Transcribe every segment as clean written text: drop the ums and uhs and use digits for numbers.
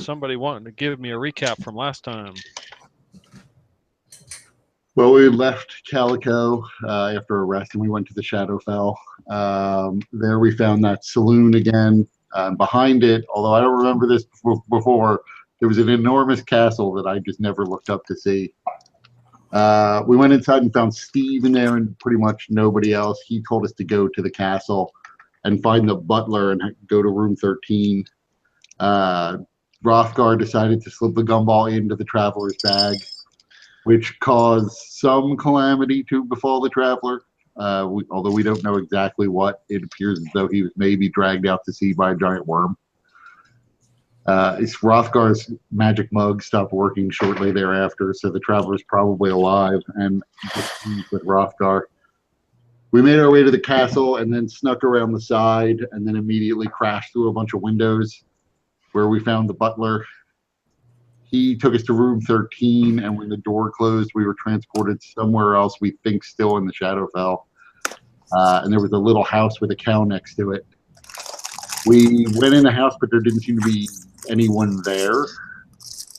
somebody wanting to give me a recap from last time. Well, we left Calico after a rest, and we went to the Shadowfell. There we found that saloon again. Behind it, although I don't remember this before, there was an enormous castle that I just never looked up to see. We went inside and found Steve in there and pretty much nobody else. He told us to go to the castle and find the butler and go to room 13. Rothgar decided to slip the gumball into the traveler's bag, which caused some calamity to befall the traveler. Although we don't know exactly what, it appears as though he was maybe dragged out to sea by a giant worm. Rothgar's magic mug stopped working shortly thereafter, so the traveler's probably alive and with Rothgar. We made our way to the castle and then snuck around the side and then immediately crashed through a bunch of windows where we found the butler. He took us to room 13, and when the door closed, we were transported somewhere else, we think still in the Shadowfell. And there was a little house with a cow next to it. We went in the house, but there didn't seem to be anyone there.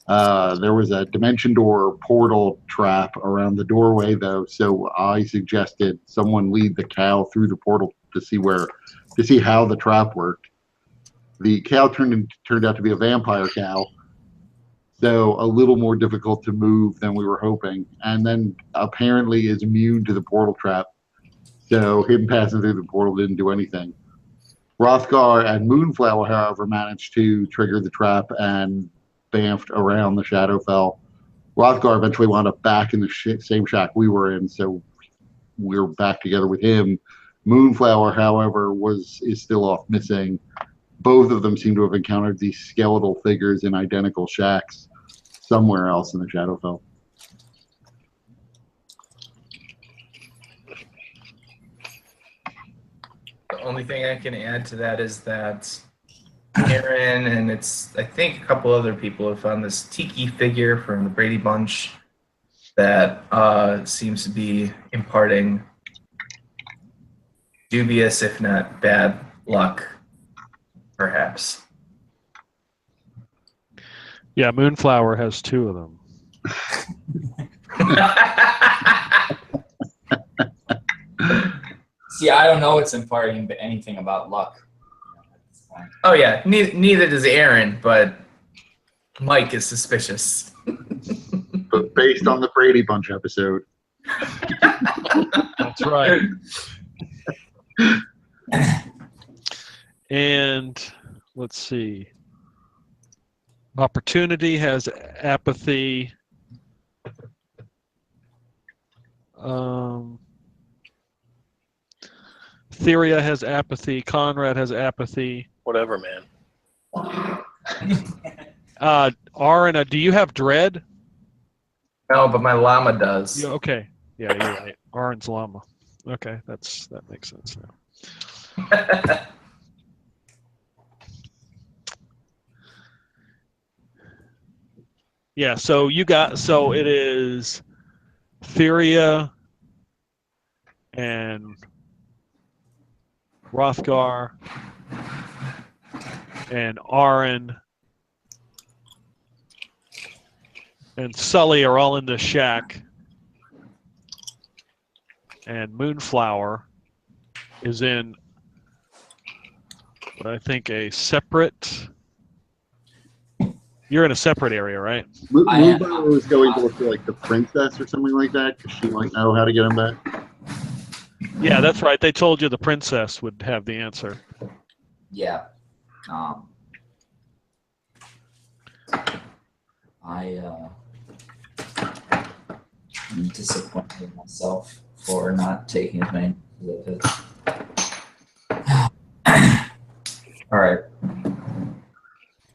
There was a dimension door portal trap around the doorway, though, so I suggested someone lead the cow through the portal to see how the trap worked. The cow turned out to be a vampire cow, so a little more difficult to move than we were hoping, and then apparently is immune to the portal trap, so him passing through the portal didn't do anything. Rothgar and Moonflower, however, managed to trigger the trap and bamfed around the Shadowfell. Rothgar eventually wound up back in the same shack we were in, so we were back together with him. Moonflower, however, is still off missing. Both of them seem to have encountered these skeletal figures in identical shacks somewhere else in the Shadowfell. The only thing I can add to that is that Aaron and I think a couple other people have found this tiki figure from the Brady Bunch that seems to be imparting dubious, if not bad luck, perhaps. Yeah, Moonflower has 2 of them. See, I don't know what's imparting anything about luck. Oh yeah, neither does Aaron, but Mike is suspicious. But based on the Brady Bunch episode. That's right. And let's see. Opportunity has apathy. Theria has apathy. Conrad has apathy. Whatever, man. Arna, do you have dread? No, but my llama does. Yeah, okay. Yeah, you're right. Arn's llama. Okay, that makes sense now. Yeah, so it is Theria and Rothgar and Aaron and Sully are all in the shack, and Moonflower is in what I think a separate. You're in a separate area, right? Moonflower was going to look for like the princess or something like that, because she might know how to get him back. Yeah, that's right. They told you the princess would have the answer. Yeah. I'm disappointed in myself for not taking as many as I could. All right.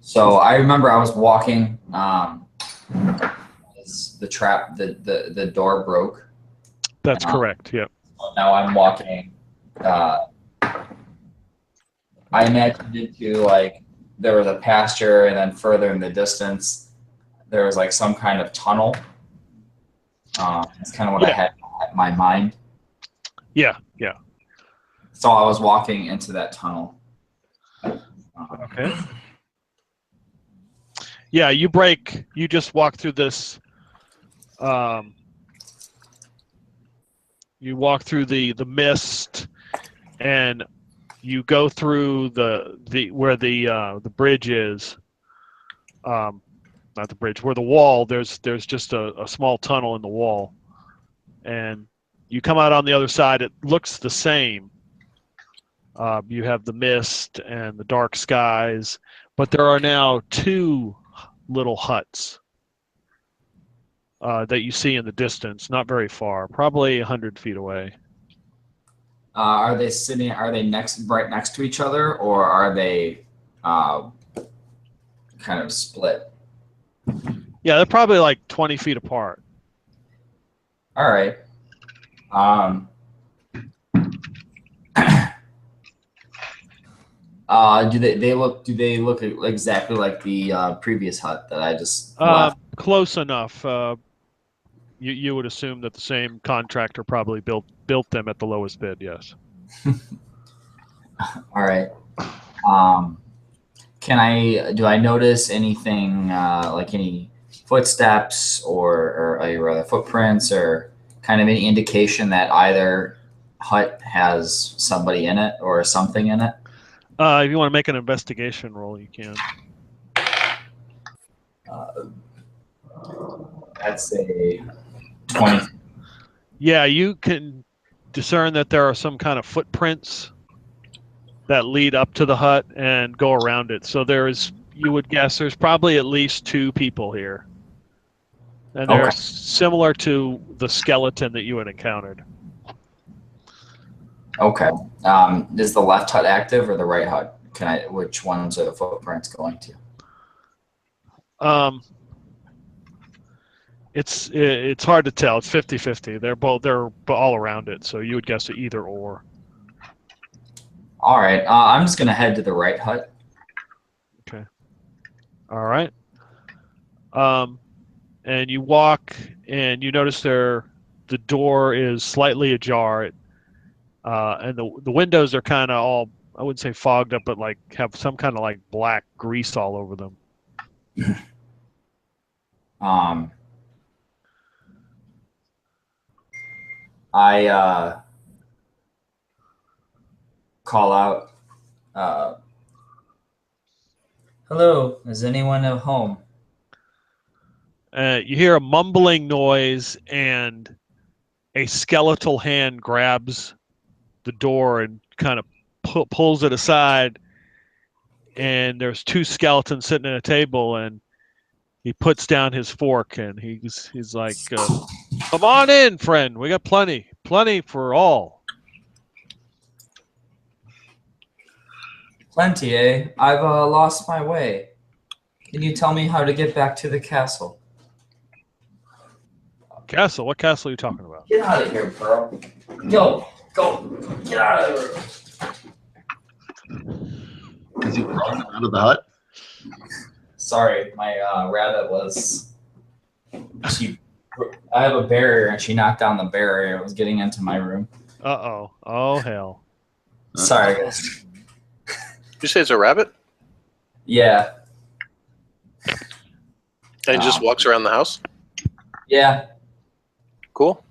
So I remember I was walking. The door broke. That's correct. Yep. Now I'm walking. I imagined into like there was a pasture, and then further in the distance, there was like some kind of tunnel. That's kind of what I had in my mind. Yeah. So I was walking into that tunnel. Okay. Yeah, you just walk through this. You walk through the mist, and you go through the where the bridge is. Not the bridge, where the wall. There's just a small tunnel in the wall, and you come out on the other side. It looks the same. You have the mist and the dark skies, but there are now 2 little huts that you see in the distance, not very far, probably 100 feet away. Are they sitting? Are they right next to each other, or are they kind of split? Yeah, they're probably like 20 feet apart. All right. Do they look? Do they look exactly like the previous hut that I just left? Close enough. You would assume that the same contractor probably built them at the lowest bid. Yes. All right. Do I notice anything like any footsteps or rather footprints or kind of any indication that either hut has somebody in it or something in it? If you want to make an investigation roll, you can. That's a 20. Yeah, you can discern that there are some kind of footprints that lead up to the hut and go around it. So you would guess there's probably at least 2 people here. And they're Okay. similar to the skeleton that you had encountered. Okay. Is the left hut active or the right hut? Which ones are the footprints going to? It's hard to tell. It's 50-50. They're all around it, so you would guess either or. All right. I'm just gonna head to the right hut. Okay. All right. And you walk, and you notice the door is slightly ajar, and the windows are kind of all, I wouldn't say fogged up, but like have some kind of like black grease all over them. I call out, hello, is anyone at home? You hear a mumbling noise, and a skeletal hand grabs the door and kind of pulls it aside. And there's 2 skeletons sitting at a table, and he puts down his fork, and he's like, "Come on in, friend. We got plenty for all." Plenty, eh? I've lost my way. Can you tell me how to get back to the castle? Castle? What castle are you talking about? Get out of here, Pearl. Go. Get out of here. Is he crawling out of the hut? Sorry, my rabbit was. I have a barrier, and she knocked down the barrier. It was getting into my room. Uh-oh. Oh, hell. Sorry, guys. Did you say it's a rabbit? Yeah. And it just walks around the house? Yeah. Cool.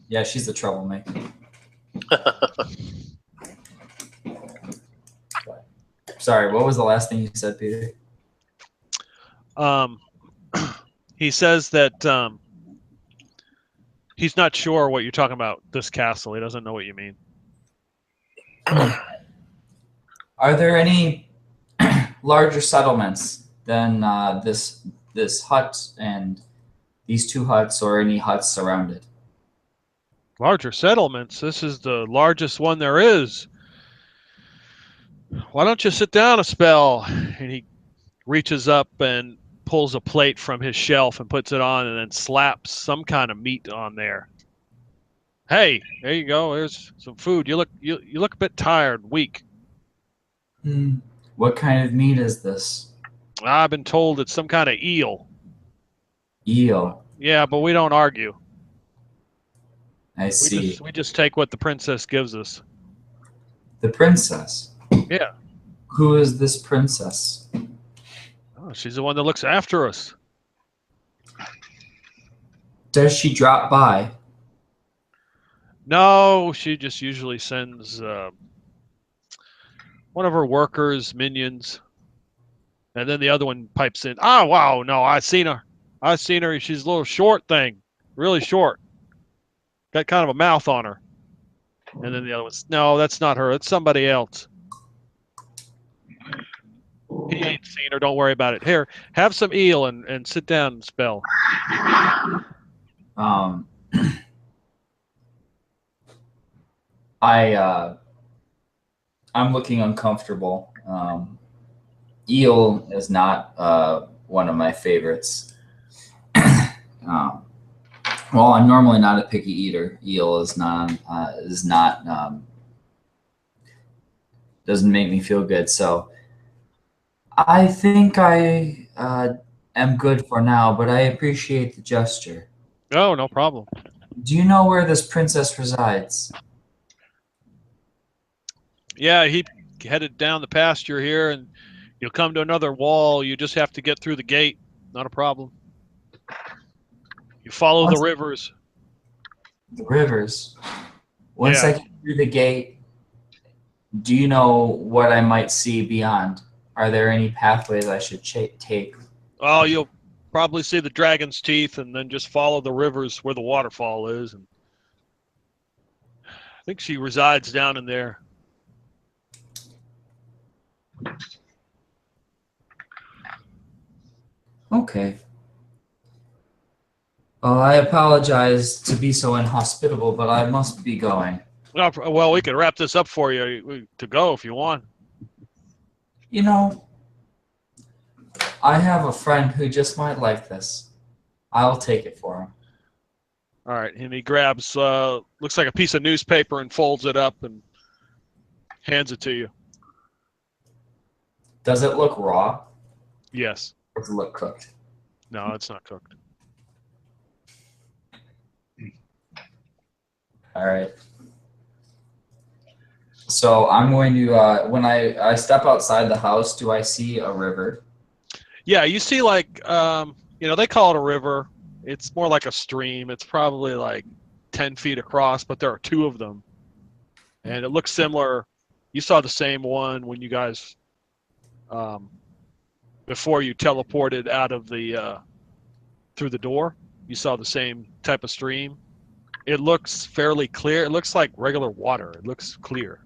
Yeah, she's the troublemaker. Sorry, what was the last thing you said, Peter? He says that he's not sure what you're talking about, this castle. He doesn't know what you mean. Are there any larger settlements than this hut and these 2 huts, or any huts surrounded? Larger settlements? This is the largest one there is. Why don't you sit down a spell? And he reaches up and pulls a plate from his shelf and puts it on, and then slaps some kind of meat on there. Hey, there you go. There's some food. You look a bit tired, weak. What kind of meat is this? I've been told it's some kind of eel. Eel. Yeah, but we don't argue. I see. We just take what the princess gives us. The princess? Yeah. Who is this princess? Oh, she's the one that looks after us. Does she drop by? No, she just usually sends one of her workers, minions, and then the other one pipes in. Oh, wow, no, I seen her. She's a little short thing, really short. Got kind of a mouth on her. And then the other one's, no, that's not her. It's somebody else. He ain't seen her. Don't worry about it. Here, have some eel and sit down and spell. I'm looking uncomfortable. Eel is not one of my favorites. Well, I'm normally not a picky eater. Eel is not doesn't make me feel good. So I think I am good for now, but I appreciate the gesture. Oh, no problem. Do you know where this princess resides? Yeah, he headed down the pasture here, and you'll come to another wall. You just have to get through the gate. Not a problem. You follow the rivers. The rivers. Once Yeah. I get through the gate, do you know what I might see beyond? Are there any pathways I should take? Oh, you'll probably see the dragon's teeth, and then just follow the rivers where the waterfall is. And I think she resides down in there. Okay. Well, I apologize to be so inhospitable, but I must be going. Well, we could wrap this up for you to go if you want. You know, I have a friend who just might like this. I'll take it for him. All right, and he grabs, looks like a piece of newspaper and folds it up and hands it to you. Does it look raw? Yes. Or does it look cooked? No, it's not cooked. All right. So I'm going to, when I step outside the house, do I see a river? Yeah, you see like, they call it a river. It's more like a stream. It's probably like 10 feet across, but there are two of them. And it looks similar. You saw the same one when you guys, before you teleported out of the, through the door. You saw the same type of stream. It looks fairly clear. It looks like regular water. It looks clear.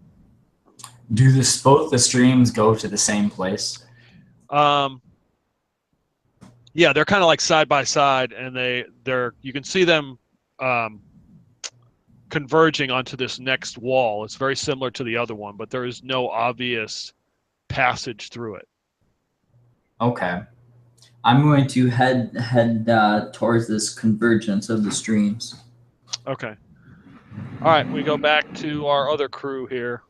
Do both the streams go to the same place? Yeah, they're kind of like side by side, and they're you can see them converging onto this next wall. It's very similar to the other one, but there is no obvious passage through it. Okay. I'm going to head towards this convergence of the streams. Okay. All right, we go back to our other crew here.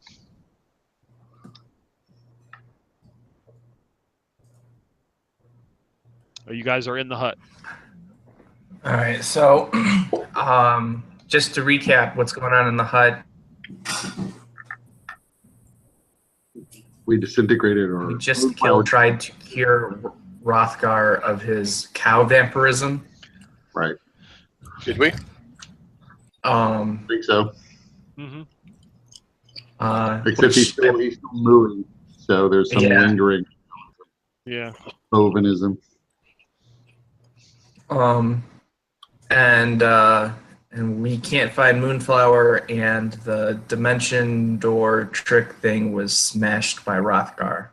You guys are in the hut. All right, so just to recap what's going on in the hut. We disintegrated or We just tried to cure Rothgar of his cow vampirism. Right. Did we? I think so. Mm-hmm. Except he's still moving, so there's some lingering ovenism. And we can't find Moonflower, and the dimension door trick thing was smashed by Rothgar.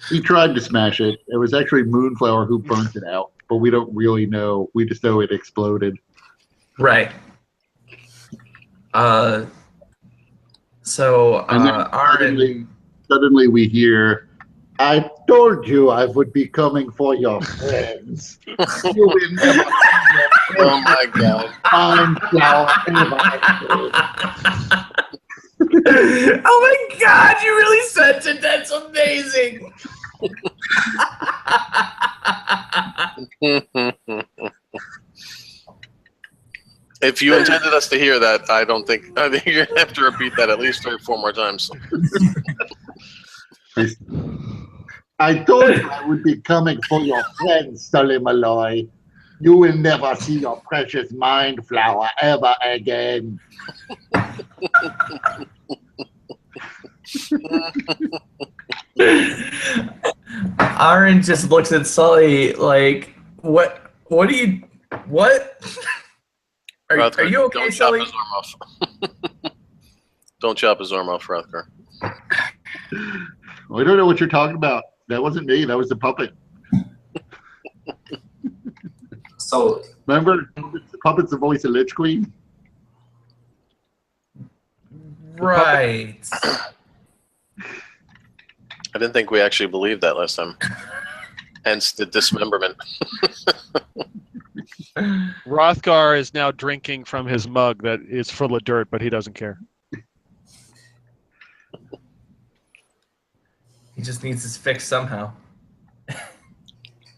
He tried to smash it. It was actually Moonflower who burnt it out, but we don't really know. We just know it exploded. Right. So suddenly we hear, "I told you I would be coming for your friends. You will never see your Oh my god. Oh my god, you really sent it. That's amazing. If you intended us to hear that, I think you're gonna have to repeat that at least 3 or 4 more times. I told you I would be coming for your friend, Sully Malloy. You will never see your precious mind flower ever again. Aaron just looks at Sully like, what do you, what? Are you okay, don't Sully? Chop his arm off. Don't chop his arm off, Rothgar. I don't know what you're talking about. That wasn't me. That was the puppet. So, Remember, the puppet's the voice of Lich Queen. Right. I didn't think we actually believed that last time. Hence the dismemberment. Rothgar is now drinking from his mug that is full of dirt, but he doesn't care. He just needs his fix somehow.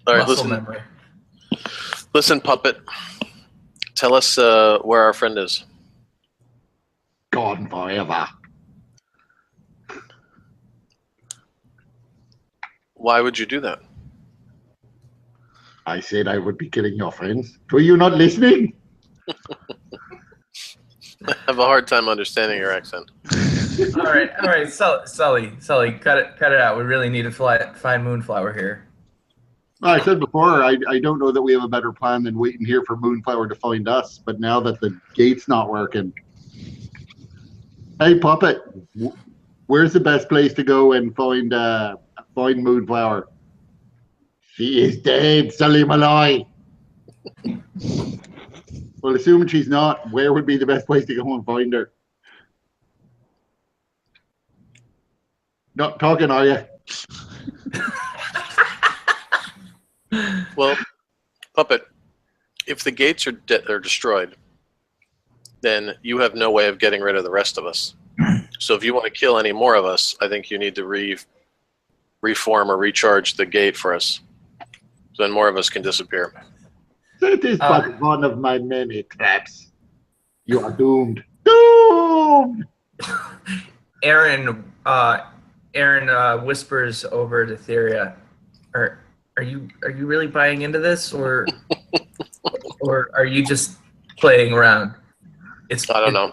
All right, Muscle listen. memory. Listen, puppet. Tell us where our friend is. Gone forever. Why would you do that? I said I would be killing your friends. Were you not listening? I have a hard time understanding your accent. All right, Sully, cut it out. We really need to find Moonflower here. Well, I said before, I don't know that we have a better plan than waiting here for Moonflower to find us. But now that the gate's not working, hey puppet, where's the best place to go and find Moonflower? She is dead, Sully Malloy. Well, assuming she's not, where would be the best place to go and find her? Not talking, are you? Well, puppet, if the gates are destroyed, then you have no way of getting rid of the rest of us. So if you want to kill any more of us, I think you need to reform or recharge the gate for us. So then more of us can disappear. That is but one of my many traps. You are doomed. Doomed! Aaron whispers over to Theria, Are you really buying into this, or are you just playing around? I don't know.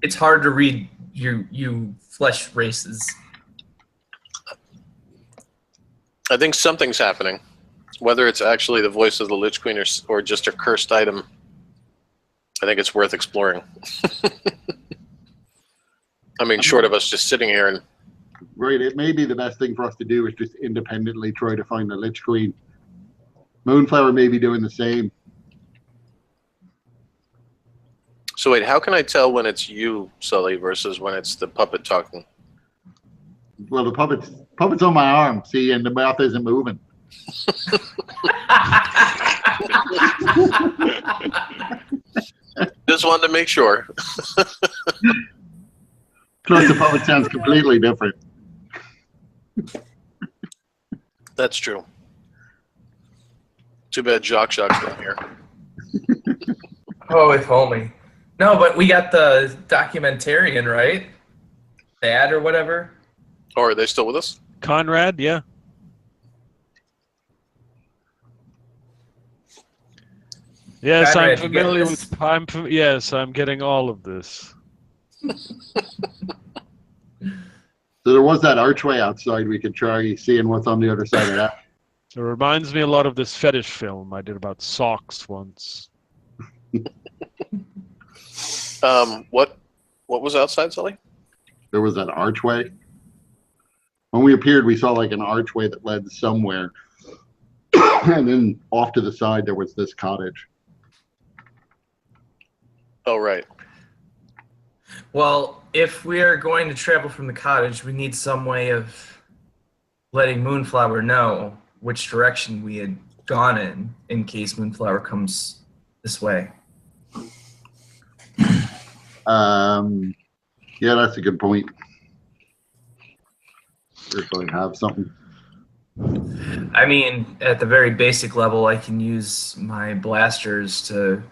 It's hard to read you flesh races. I think something's happening. Whether it's actually the voice of the Lich Queen or just a cursed item, I think it's worth exploring. I mean, short of us just sitting here and... Right, it may be the best thing for us to do is just independently try to find the Lich Queen. Moonflower may be doing the same. So wait, how can I tell when it's you, Sully, versus when it's the puppet talking? Well, the puppet's on my arm, see, and the mouth isn't moving. Just wanted to make sure. Plus, the puppet sounds completely different. That's true. Too bad Shock's not here. Oh, if only. No, but we got the documentarian, right? Thad or whatever. Oh, are they still with us? Conrad, yeah. Yes, Conrad, I'm you getting familiar this? with. Yes, I'm getting all of this. So there was that archway outside we could try seeing what's on the other side of that. It reminds me a lot of this fetish film I did about socks once. What was outside, Sully? There was that archway. When we appeared, we saw like an archway that led somewhere. And then off to the side, there was this cottage. Oh, right. Well, if we are going to travel from the cottage, we need some way of letting Moonflower know which direction we had gone in case Moonflower comes this way. Yeah, that's a good point. If I have something. I mean, at the very basic level, I can use my blasters to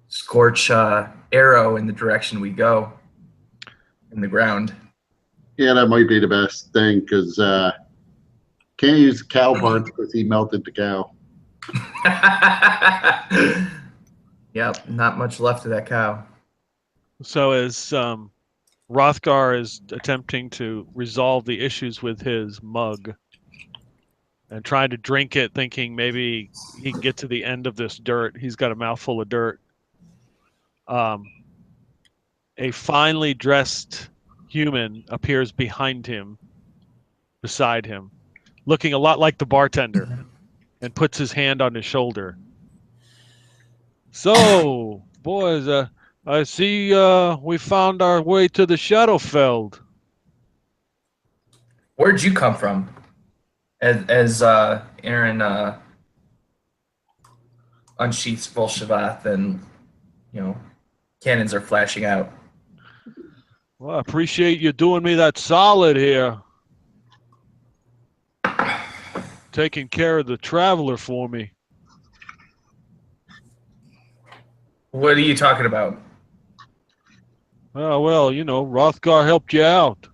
scorch arrow in the direction we go in the ground. Yeah, that might be the best thing because Can't use cow parts because he melted the cow. Yep, not much left of that cow. So as Rothgar is attempting to resolve the issues with his mug and trying to drink it, thinking maybe he can get to the end of this dirt. He's got a mouthful of dirt. A finely dressed human appears behind him, beside him, looking a lot like the bartender, and puts his hand on his shoulder. So, boys, I see we found our way to the Shadowfeld. Where'd you come from? As Aaron unsheaths Volshavath and, cannons are flashing out. Well, I appreciate you doing me that solid here. Taking care of the traveler for me. What are you talking about? Oh, well, Rothgar helped you out.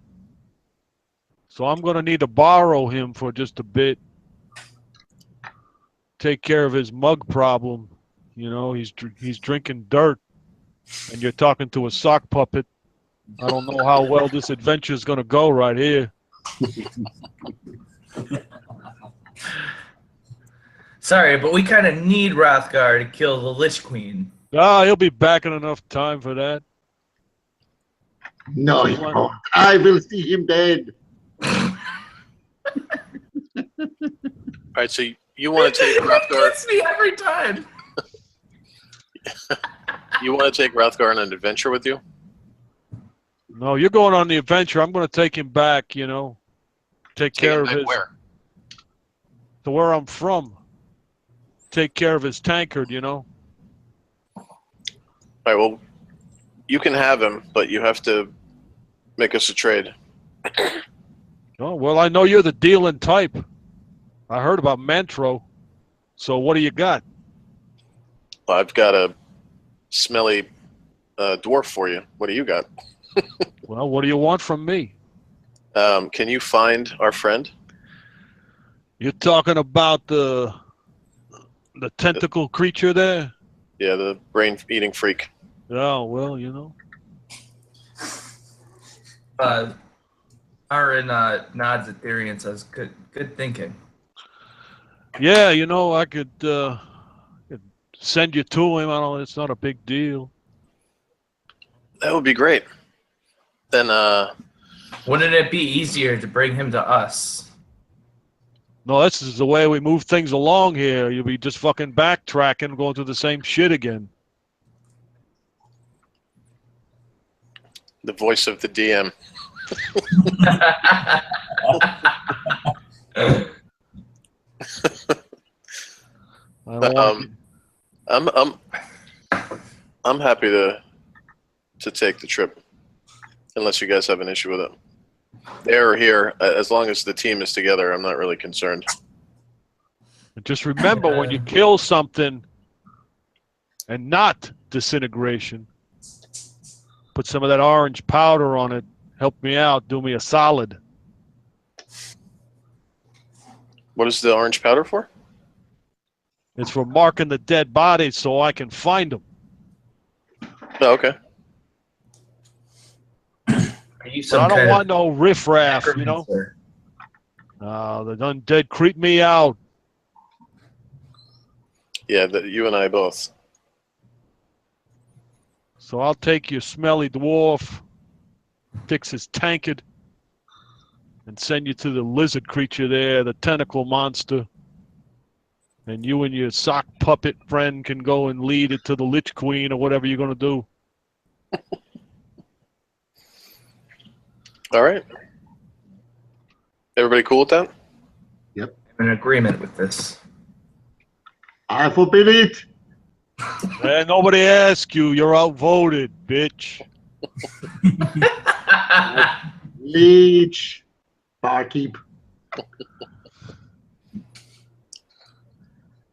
So I'm going to need to borrow him for just a bit. Take care of his mug problem. He's drinking dirt. And you're talking to a sock puppet. I don't know how well this adventure is going to go right here. Sorry, but we kind of need Rothgar to kill the Lich Queen. Ah, he'll be back in enough time for that. No, you won't. I will see him dead. All right, so you want to take That Rothgar? gets me every time. You want to take Rothgar on an adventure with you? No, you're going on the adventure. I'm going to take him back, Take Take care him of back his... where? To where I'm from. Take care of his tankard, All right, well, you can have him, but you have to make us a trade. Oh, well, I know you're the dealing type. I heard about Mantro. So what do you got? I've got a smelly dwarf for you. What do you got? Well, what do you want from me? Can you find our friend? You're talking about the tentacle creature there? Yeah, the brain-eating freak. Oh, well, Aaron nods at Theory and says, "Good thinking." Yeah, I could send you to him. It's not a big deal. That would be great. Then, Wouldn't it be easier to bring him to us? No, this is the way we move things along here. You'll be just fucking backtracking, going through the same shit again. the voice of the DM. I'm happy to take the trip, unless you guys have an issue with it. There or here, as long as the team is together, I'm not really concerned. Just remember, when you kill something, and not disintegration, put some of that orange powder on it. Help me out. Do me a solid. What is the orange powder for? It's for marking the dead bodies so I can find them. Oh, okay. Are you But I don't want no riffraff, you know? The undead creep me out. Yeah, you and I both. So I'll take your smelly dwarf, fix his tankard, and send you to the lizard creature there, the tentacle monster. And you and your sock puppet friend can go and lead it to the Lich Queen or whatever you're going to do. All right. Everybody cool with that? Yep. I'm in agreement with this. I forbid it. And nobody asked you. You're outvoted, bitch. Leech. Barkeep.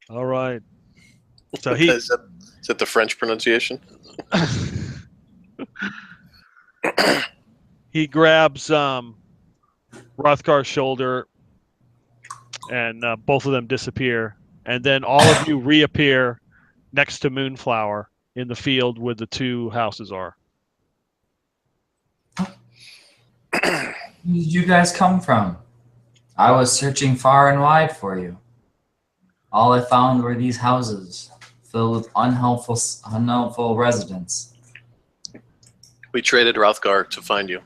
All right. So he Is that the French pronunciation? he grabs Rothgar's shoulder, and both of them disappear, and then all of you reappear next to Moonflower in the field where the two houses are. Where did you guys come from? I was searching far and wide for you. All I found were these houses filled with unhelpful residents. We traded Rothgar to find you.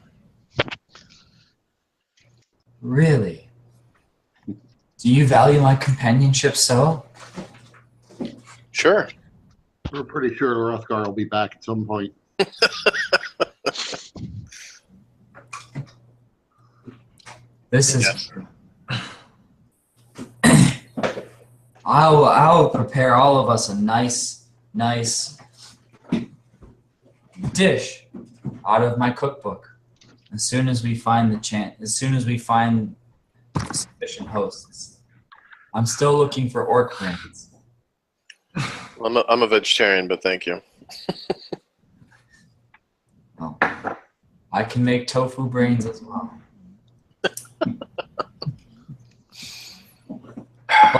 Really? Do you value my companionship so? Sure. We're pretty sure Rothgar will be back at some point. This is. Yes. I'll prepare all of us a nice dish out of my cookbook as soon as we find sufficient hosts. I'm still looking for orc brains. I'm a vegetarian, but thank you. Oh, I can make tofu brains as well.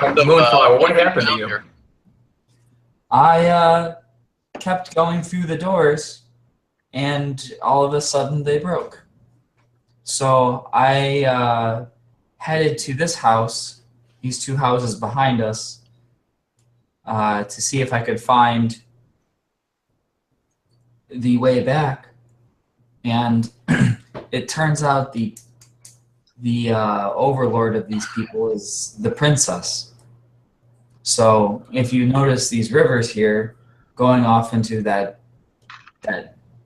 Moonflower, what happened to you? I kept going through the doors, and all of a sudden they broke. So I headed to this house, these two houses behind us, to see if I could find the way back. And it turns out the overlord of these people is the princess. So if you notice these rivers here going off into that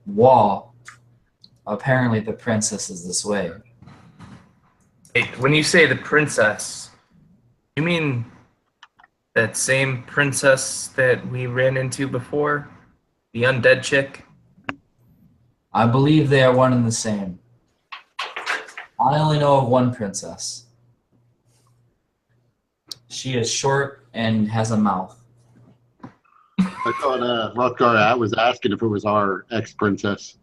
wall, apparently the princess is this way. Hey, when you say the princess, you mean that same princess that we ran into before? The undead chick? I believe they are one and the same. I only know of one princess. She is short and has a mouth. I thought Rothgar was asking if it was our ex-princess.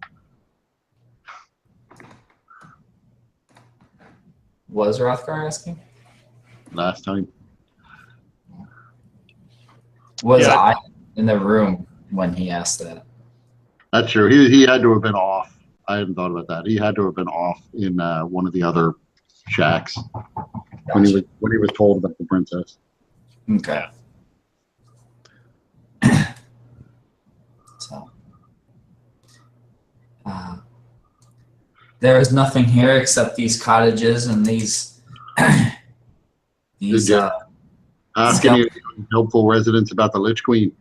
Was Rothgar asking? Last time. Was Yeah. I in the room when he asked that? That's true. He had to have been off. I hadn't thought about that. He had to have been off in one of the other shacks when he was told about the princess. Okay. So, there is nothing here except these cottages and these Asking any helpful residents about the Lich Queen.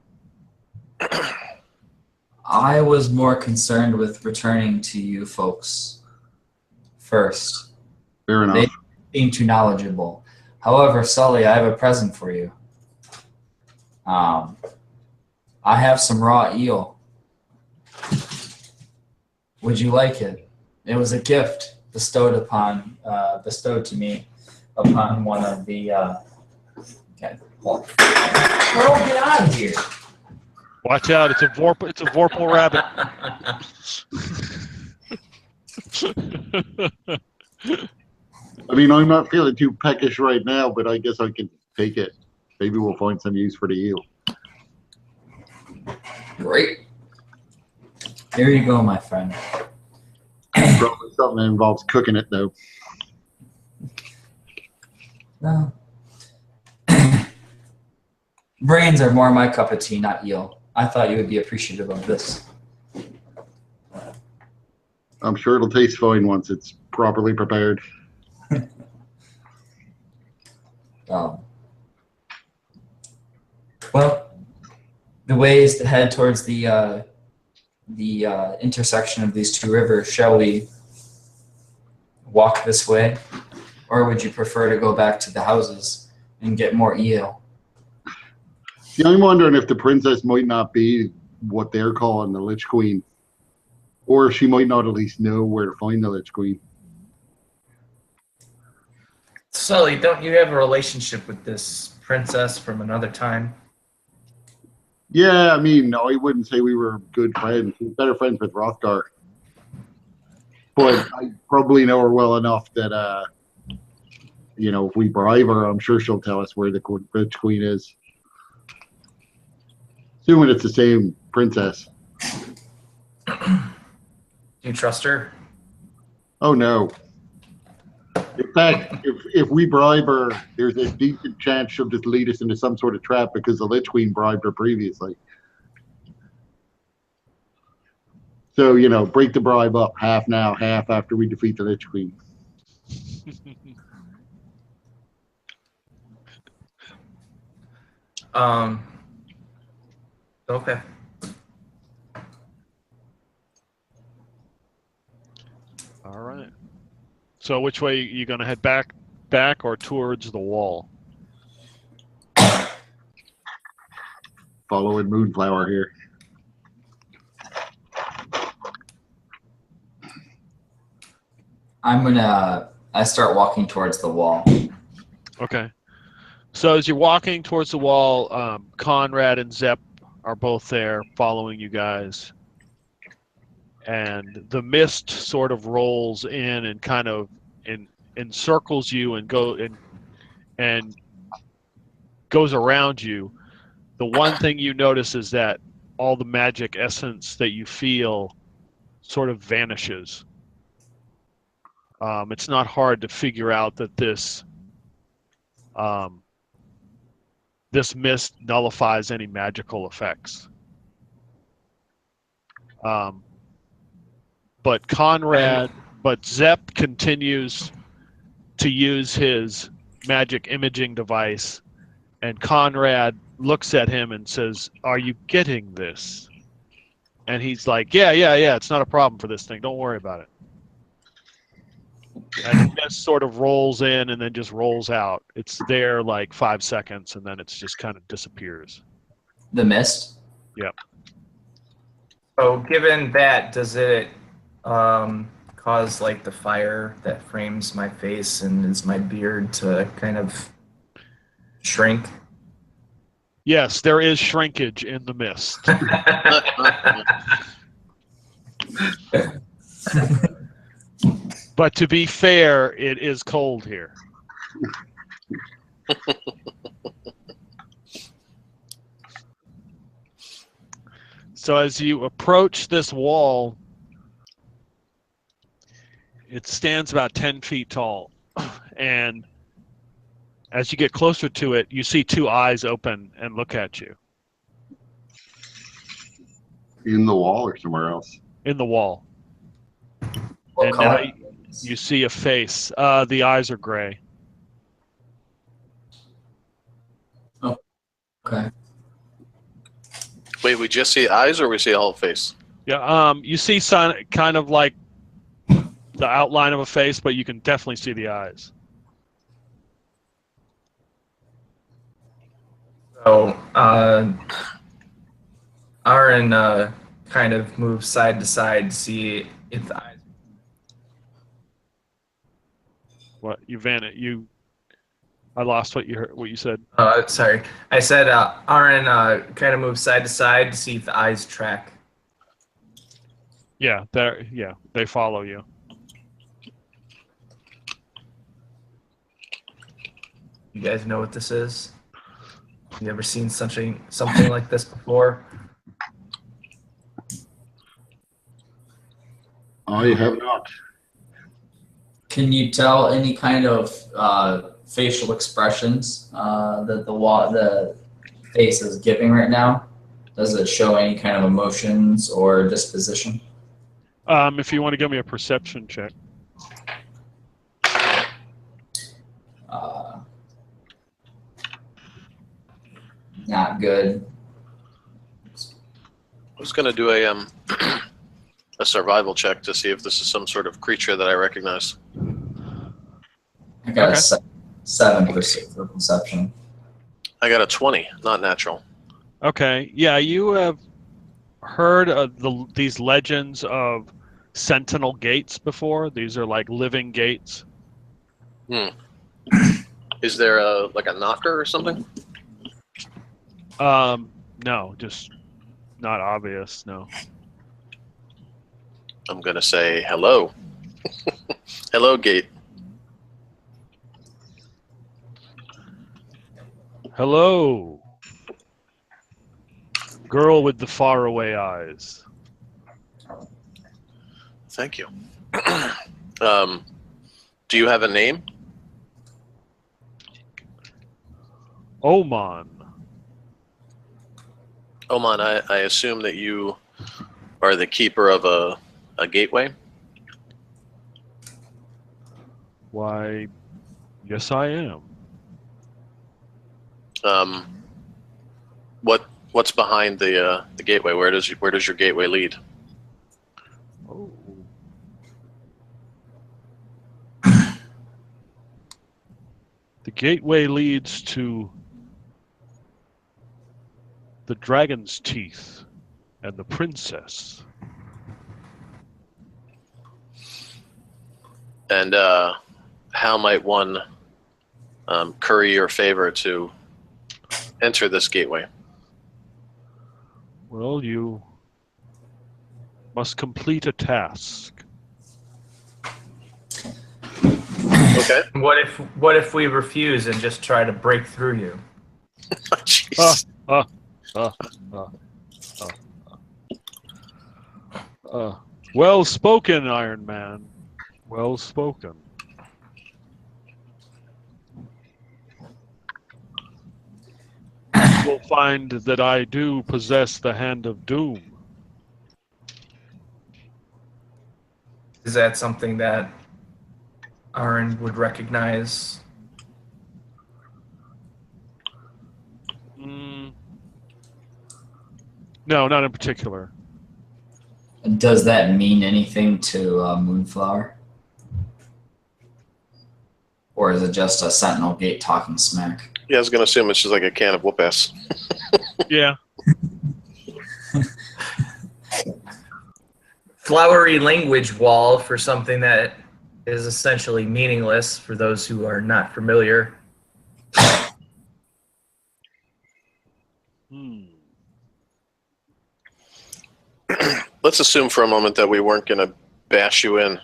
I was more concerned with returning to you folks first. Fair enough. They seem too knowledgeable. However, Sully, I have a present for you. I have some raw eel. Would you like it? It was a gift bestowed to me upon one of the. Okay, well, girl, get out of here! Watch out! It's a Vorpal rabbit. I mean, I'm not feeling too peckish right now, but I guess I can take it. Maybe we'll find some use for the eel. Great. Here you go, my friend. Probably something that involves cooking it, though. No. Brains are more my cup of tea, not eel. I thought you would be appreciative of this. I'm sure it'll taste fine once it's properly prepared. Well, the way is to head towards the intersection of these two rivers. Shall we walk this way, or would you prefer to go back to the houses and get more eel? See, I'm wondering if the princess might not be what they're calling the Lich Queen, or if she might not at least know where to find the Lich Queen. Sully, don't you have a relationship with this princess from another time? Yeah, I mean, no, I wouldn't say we were good friends. We're better friends with Rothgar. But I probably know her well enough that, if we bribe her, I'm sure she'll tell us where the Witch Queen is. Assuming it's the same princess. Do you trust her? Oh no. In fact, if we bribe her, there's a decent chance she'll just lead us into some sort of trap because the Lich Queen bribed her previously. So, break the bribe up, half now, half after we defeat the Lich Queen. Okay. All right. So which way you going to head back or towards the wall? Following Moonflower here. I start walking towards the wall. Okay. So as you're walking towards the wall, Conrad and Zepp are both there following you guys. And the mist sort of rolls in and kind of encircles you and goes around you. The one thing you notice is that all the magic essence that you feel sort of vanishes. It's not hard to figure out that this mist nullifies any magical effects. But Zepp continues to use his magic imaging device, and Conrad looks at him and says, "Are you getting this?" And he's like, yeah, it's not a problem for this thing. Don't worry about it. And this sort of rolls in and then just rolls out. It's there like 5 seconds, and then it's just kind of disappears. The mist? Yep. So given that, does it cause like the fire that frames my face and is my beard to kind of shrink? Yes, there is shrinkage in the mist. But to be fair, it is cold here. So as you approach this wall, it stands about 10 feet tall. And as you get closer to it, you see two eyes open and look at you. In the wall or somewhere else? In the wall. What And color? now you see a face. The eyes are gray. Okay. Wait, we just see eyes or we see a whole face? Yeah, you see kind of like the outline of a face, but you can definitely see the eyes. So, Aaron kind of moves side to side to see if the eyes. What I lost what you heard. What you said. Sorry, I said Aaron kind of moves side to side to see if the eyes track. Yeah, they follow you. You guys know what this is? You ever seen something like this before? I have not. Can you tell any kind of facial expressions that the face is giving right now? Does it show any kind of emotions or disposition? If you want to give me a perception check. Not good. I was going to do a survival check to see if this is some sort of creature that I recognize. I got Okay. a 7 for perception. I got a 20, not natural. Okay. Yeah, you have heard of these legends of sentinel gates before. These are like living gates. Is there a knocker or something? No, just not obvious. No. I'm going to say hello. Hello, gate. Hello. Girl with the faraway eyes. Thank you. Do you have a name? Oman. Oman, I assume that you are the keeper of a gateway? Why, yes I am. What's behind the gateway? Where does your gateway lead? Oh. The gateway leads to the dragon's teeth and the princess. And how might one curry your favor to enter this gateway? Well, you must complete a task. Okay. What if we refuse and just try to break through you? Jeez. Well spoken, Iron Man. Well spoken. You will find that I do possess the hand of doom. Is that something that Aaron would recognize? No, not in particular. Does that mean anything to Moonflower? Or is it just a Sentinel Gate talking smack? Yeah, I was going to assume it's just like a can of whoop-ass. Yeah. Flowery language wall for something that is essentially meaningless for those who are not familiar. Let's assume for a moment that we weren't going to bash you in.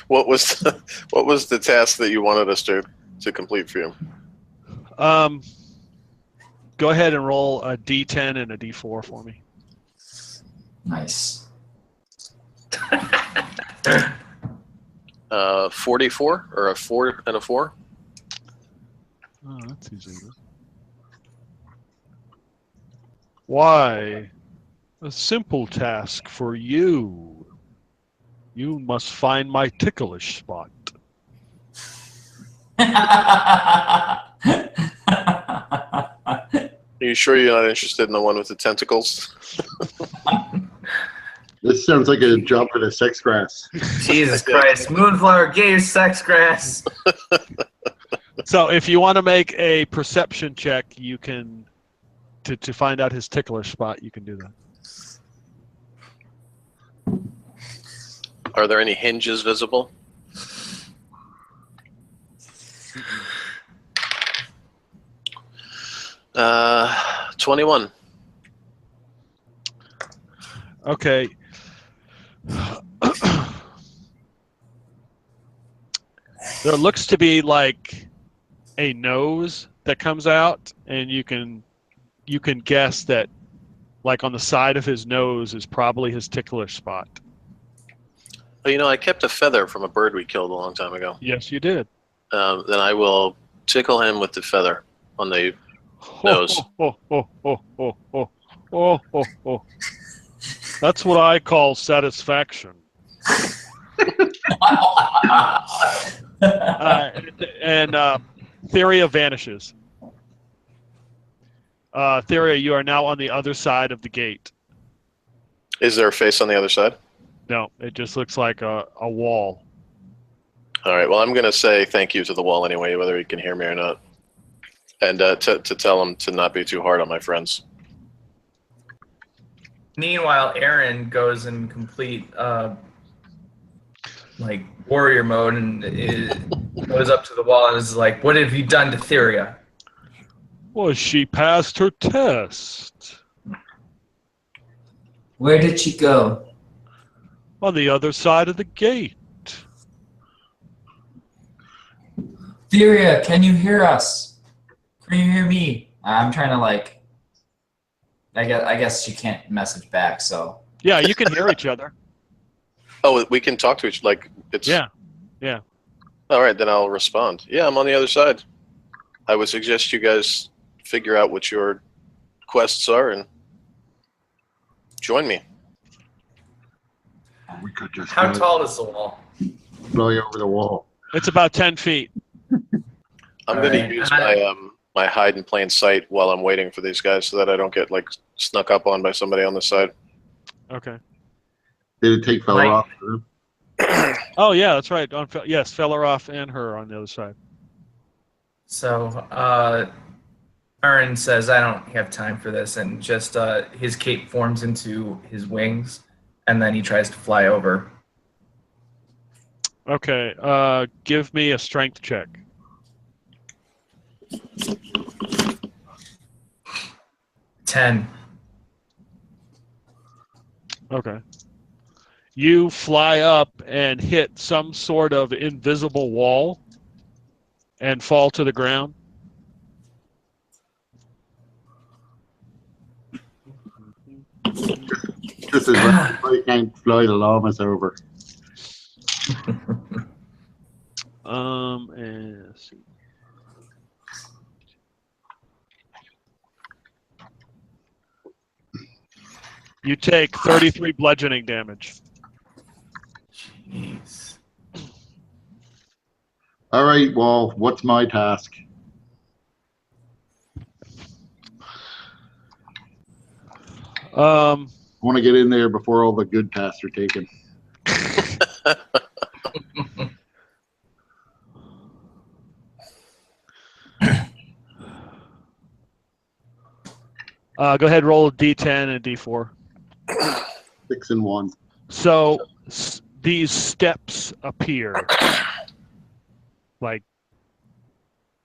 What was the task that you wanted us to complete for you? Go ahead and roll a D10 and a D4 for me. Nice. 44 or a 4 and a 4? Oh, that's easy. Why? A simple task for you. You must find my ticklish spot. Are you sure you're not interested in the one with the tentacles? This sounds like a job for the sex grass. Jesus Christ. Moonflower, get your sex grass. So if you want to make a perception check, you can, to find out his ticklish spot, you can do that. Are there any hinges visible? Uh, 21. Okay. There looks to be like a nose that comes out, and you can guess that, like on the side of his nose is probably his ticklish spot. Well, you know, I kept a feather from a bird we killed a long time ago. Yes, you did. Then I will tickle him with the feather on the nose. That's what I call satisfaction. And Theria vanishes. Theria, you are now on the other side of the gate. Is there a face on the other side? No, it just looks like a wall. All right. Well, I'm going to say thank you to the wall anyway, whether he can hear me or not. And to tell him to not be too hard on my friends. Meanwhile, Aaron goes in complete like warrior mode and goes up to the wall and is like, "What have you done to Theria?" Well, she passed her test. Where did she go? On the other side of the gate. Theria, can you hear us? Can you hear me? I'm trying to like. I guess you can't message back, so. Yeah, you can hear each other. Oh, we can talk to each like it's. Yeah. All right, then I'll respond. Yeah, I'm on the other side. I would suggest you guys figure out what your quests are and join me. We could just How tall is the wall? fly over the wall. It's about 10 feet. I'm going to Alright, use my hide in plain sight while I'm waiting for these guys, so that I don't get like snuck up on by somebody on the side. Okay. Did it take Feller off? Oh, yeah, that's right. Yes, Felleroff and her on the other side. So, Aaron says, I don't have time for this, and just his cape forms into his wings, and then he tries to fly over. Okay, give me a strength check. Ten. Okay. You fly up and hit some sort of invisible wall and fall to the ground. Just as well, I can't fly the llamas over. And let's see. You take 33 bludgeoning damage. Jeez. All right, well, what's my task? I want to get in there before all the good tasks are taken. Go ahead, roll a d10 and a d4. 6 and 1. So these steps appear, like,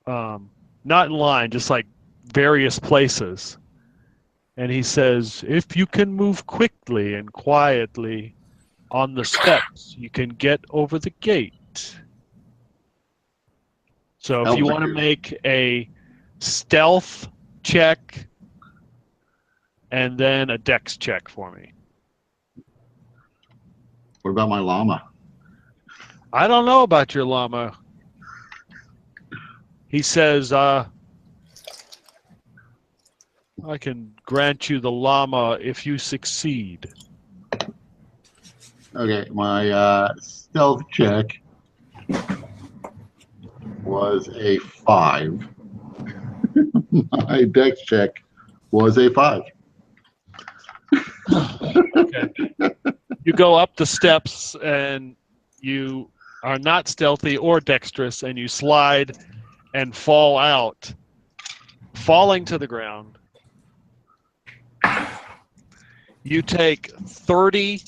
not in line, just like various places. And he says, if you can move quickly and quietly on the steps, you can get over the gate. So if you want to make a stealth check and then a dex check for me. What about my llama? I don't know about your llama. He says, I can grant you the llama if you succeed. Okay, my stealth check was a 5. My dex check was a 5. Okay. You go up the steps and you are not stealthy or dexterous, and you slide and fall out, falling to the ground. You take 30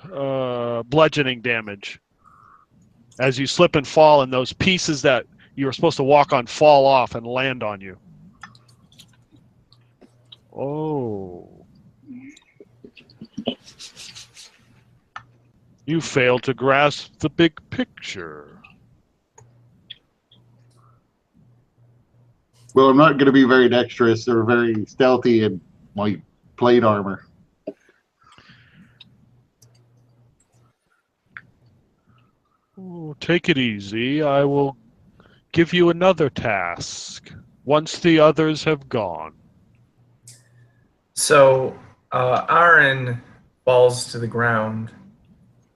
bludgeoning damage as you slip and fall, and those pieces that you were supposed to walk on fall off and land on you. Oh. You failed to grasp the big picture. Well, I'm not going to be very dexterous or very stealthy in my plate armor. Oh, take it easy. I will give you another task once the others have gone. So, Aaron falls to the ground,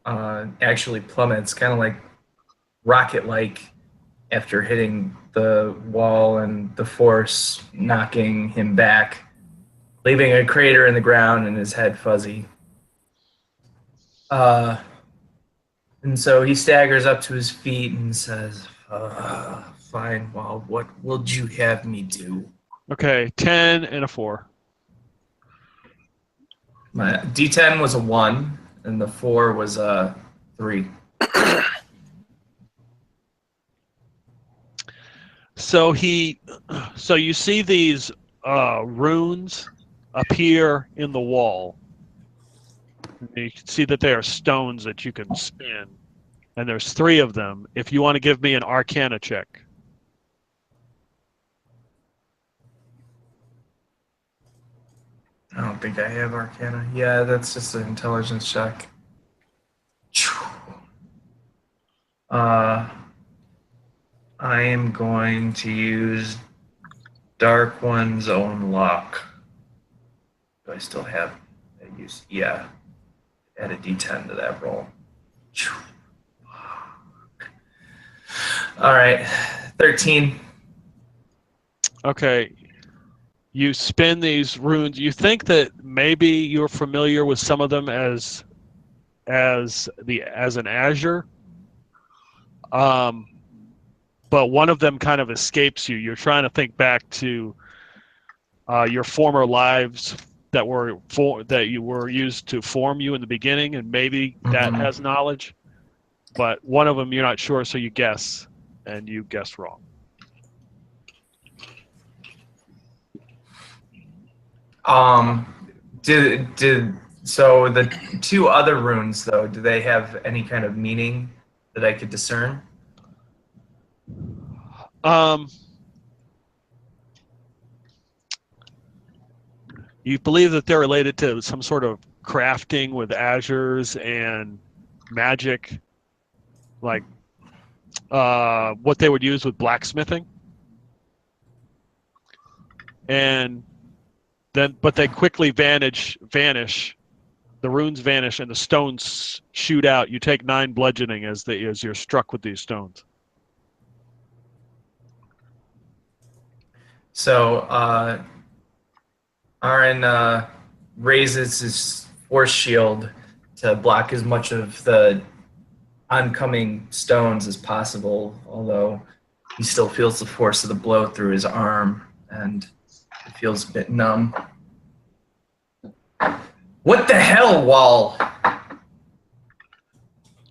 actually plummets, kind of like rocket-like, after hitting the wall and the force knocking him back, leaving a crater in the ground and his head fuzzy. And so he staggers up to his feet and says, fine, well, what will you have me do? Okay, 10 and a 4. My D10 was a 1, and the 4 was a 3. So you see these runes appear in the wall. You can see that they are stones that you can spin. and there's 3 of them. If you want to give me an Arcana check. I don't think I have Arcana. Yeah, that's just an intelligence check. I am going to use Dark One's own luck. Do I still have? Yeah. Add a D10 to that roll. All right, 13. Okay. You spin these runes. You think that maybe you're familiar with some of them as an Azure, but one of them kind of escapes you. You're trying to think back to your former lives that you were used to form you in the beginning, and maybe that has knowledge. But one of them you're not sure, so you guess, and you guess wrong. So the 2 other runes though, do they have any kind of meaning that I could discern? You believe that they're related to some sort of crafting with azures and magic, like what they would use with blacksmithing. But they quickly vanish. The runes vanish, and the stones shoot out. You take 9 bludgeoning as you're struck with these stones. So Aaron raises his force shield to block as much of the oncoming stones as possible, although he still feels the force of the blow through his arm, and it feels a bit numb. What the hell, Wall?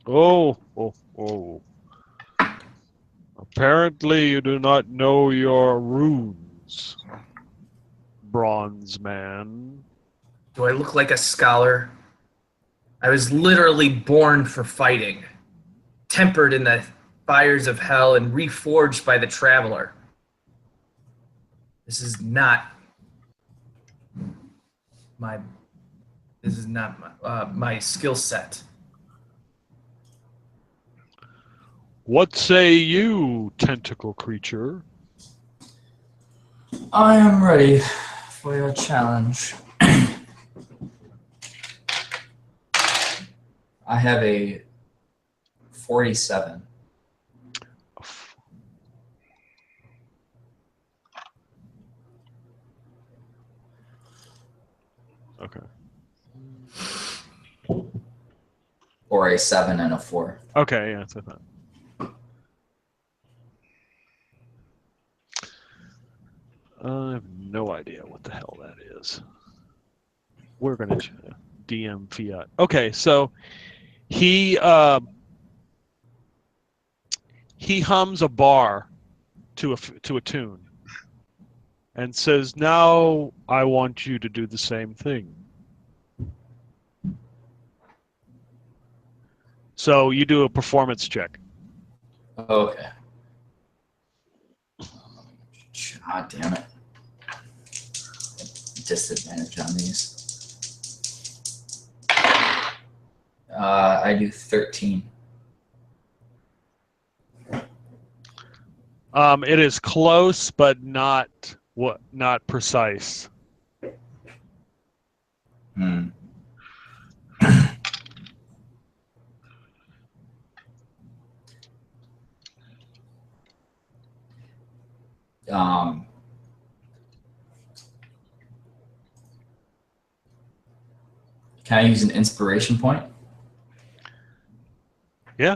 Oh. Apparently you do not know your runes, Bronze Man. Do I look like a scholar? I was literally born for fighting, tempered in the fires of hell and reforged by the Traveler. This is not my skill set. What say you, tentacle creature? I am ready for your challenge. I have a 47. Okay. Or a 7 and a 4. Okay, yeah, that's that. I have no idea what the hell that is. We're gonna DM Fiat. Okay, so he hums a bar to a tune and says, "Now I want you to do the same thing." So you do a performance check. Okay. God damn it. Disadvantage on these. I do 13. It is close, but not precise. Hmm. Can I use an inspiration point? Yeah.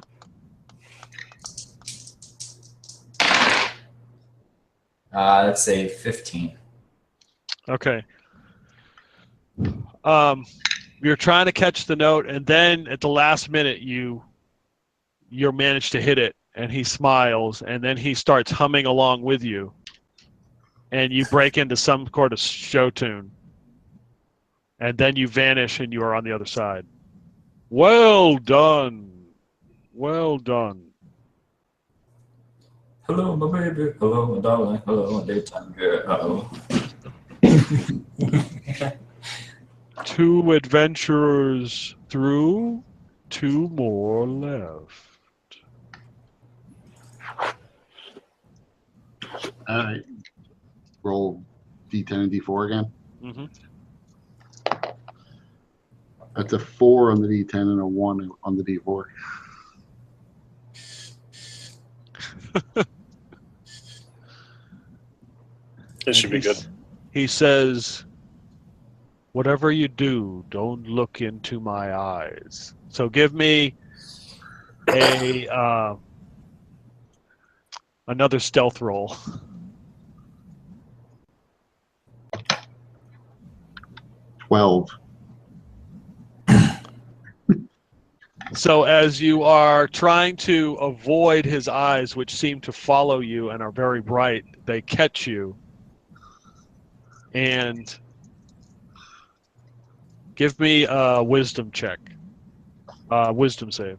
Let's say 15. Okay. You're trying to catch the note, and then at the last minute you manage to hit it, and he smiles, and then he starts humming along with you, and you break into some sort of show tune, and then you vanish, and you are on the other side. Well done, Well done. Hello, my baby. Hello, my darling. Hello, my daytime girl. 2 adventurers through, 2 more left. All right. Roll D10 and D4 again. Mm-hmm. That's a 4 on the D10 and a 1 on the D4. It should be good. He says, whatever you do, don't look into my eyes. So give me a another stealth roll. $12. So as you are trying to avoid his eyes, which seem to follow you and are very bright, they catch you. And give me a wisdom check. Wisdom save.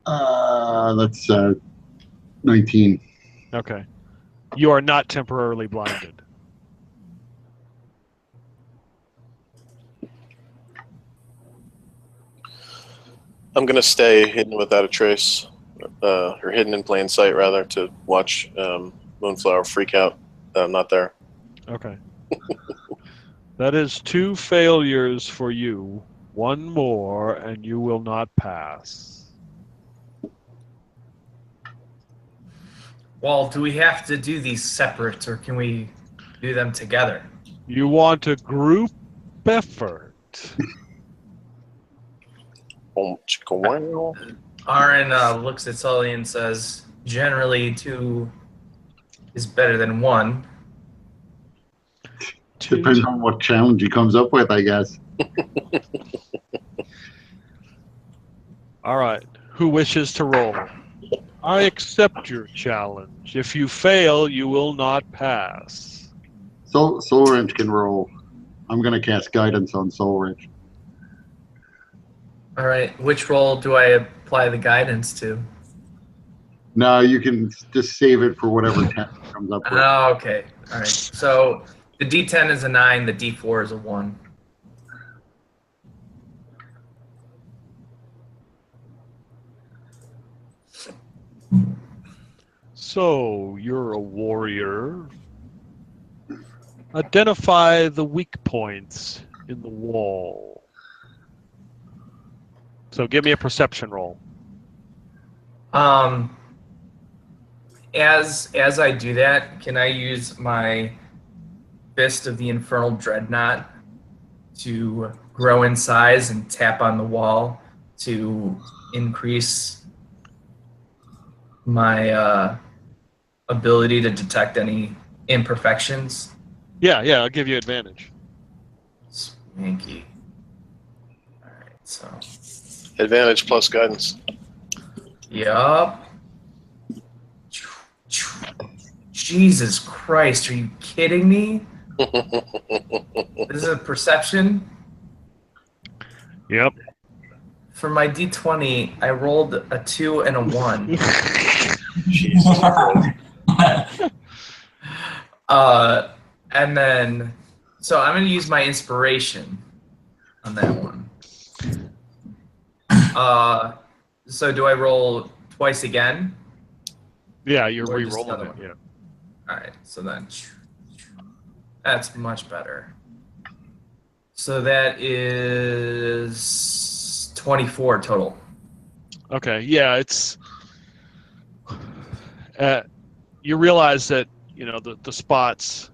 That's 19. Okay. You are not temporarily blinded. I'm going to stay hidden without a trace, or hidden in plain sight, rather, to watch Moonflower freak out that I'm not there. Okay. That is 2 failures for you. 1 more, and you will not pass. Well, do we have to do these separate, or can we do them together? You want a group effort. Aaron looks at Sully and says, generally 2 is better than 1. Depends on what challenge he comes up with, I guess. All right. Who wishes to roll? I accept your challenge. If you fail, you will not pass. Soul Wrench can roll. I'm going to cast Guidance on Soul Wrench. All right, which role do I apply the guidance to? No, you can just save it for whatever test comes up with. Oh, okay. All right. So the D10 is a 9, the D4 is a 1. So, you're a warrior. Identify the weak points in the wall. So give me a perception roll. As I do that, can I use my Fist of the Infernal Dreadnought to grow in size and tap on the wall to increase my ability to detect any imperfections? Yeah, I'll give you advantage. Swanky. All right, so. Advantage plus guidance. Yup. Jesus Christ, are you kidding me? This is a perception? Yep. For my D20, I rolled a 2 and a 1. Jesus Christ. And then, so I'm going to use my inspiration on that one. So do I roll twice again? Yeah, you're Or just re-rolling another it. one? Yeah. All right, so then that's much better. So that is 24 total. Okay. Yeah, it's. You realize that the spots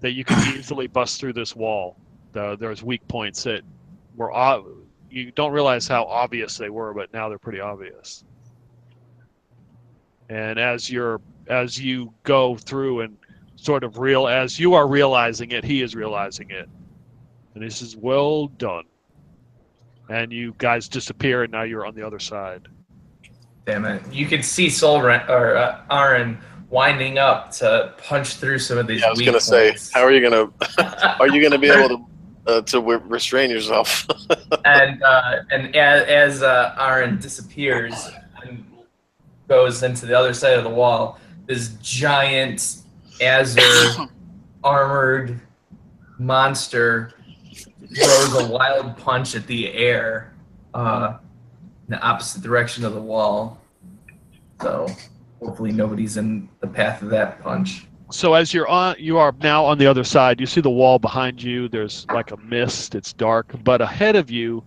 that you can easily bust through this wall. There's weak points that were you don't realize how obvious they were, but now they're pretty obvious. And as you go through and sort of as you are realizing it, he is realizing it, and he says, "Well done." And you guys disappear, and now you're on the other side. Damn it! You could see Aaron winding up to punch through some of these. Yeah, I was weak gonna say, points. how are you gonna? Are you gonna be able to to restrain yourself. and as Aaron disappears and goes into the other side of the wall, this giant Azure armored monster throws a wild punch at the air in the opposite direction of the wall. So hopefully nobody's in the path of that punch. So as you are now on the other side. You see the wall behind you. There's like a mist. It's dark, but ahead of you,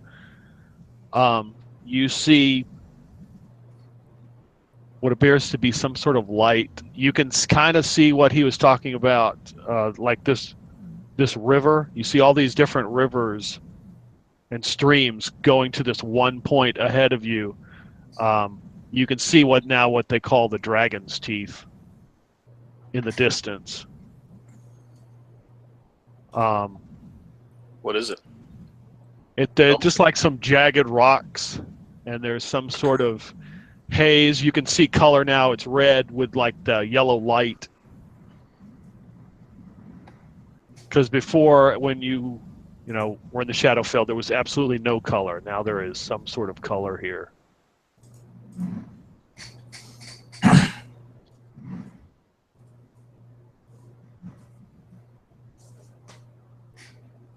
you see what appears to be some sort of light. You can kind of see what he was talking about, like this river. You see all these different rivers and streams going to this one point ahead of you. You can see what they call the dragon's teeth in the distance. What is it? It's just like some jagged rocks, and there's some sort of haze. You can see color now. It's red with like the yellow light. Because before, when you were in the Shadowfell, there was absolutely no color. Now there is some sort of color here.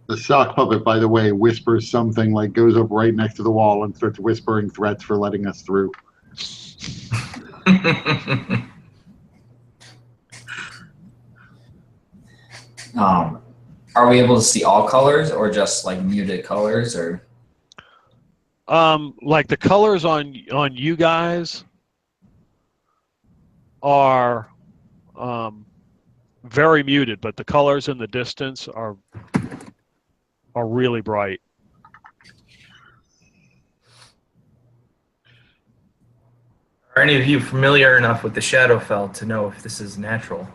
The sock puppet, by the way, whispers something, like goes up right next to the wall and starts whispering threats for letting us through. Are we able to see all colors or just like muted colors, or? Like the colors on you guys are very muted, but the colors in the distance are really bright. Are any of you familiar enough with the Shadowfell to know if this is natural?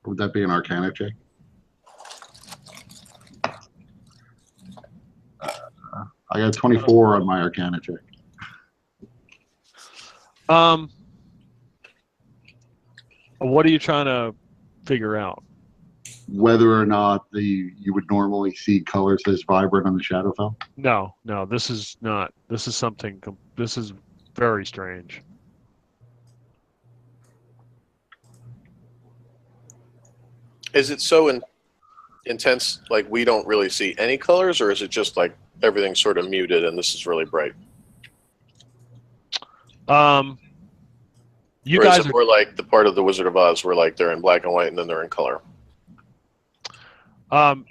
Would that be an Arcana check? I got 24 on my Arcana check. What are you trying to figure out? Whether or not you would normally see colors this vibrant on the Shadowfell? No, this is not. This is something. This is very strange. Is it so intense, like we don't really see any colors, or is it just like everything's sort of muted and this is really bright? You or guys is it more like the part of the Wizard of Oz where like they're in black and white and then they're in color?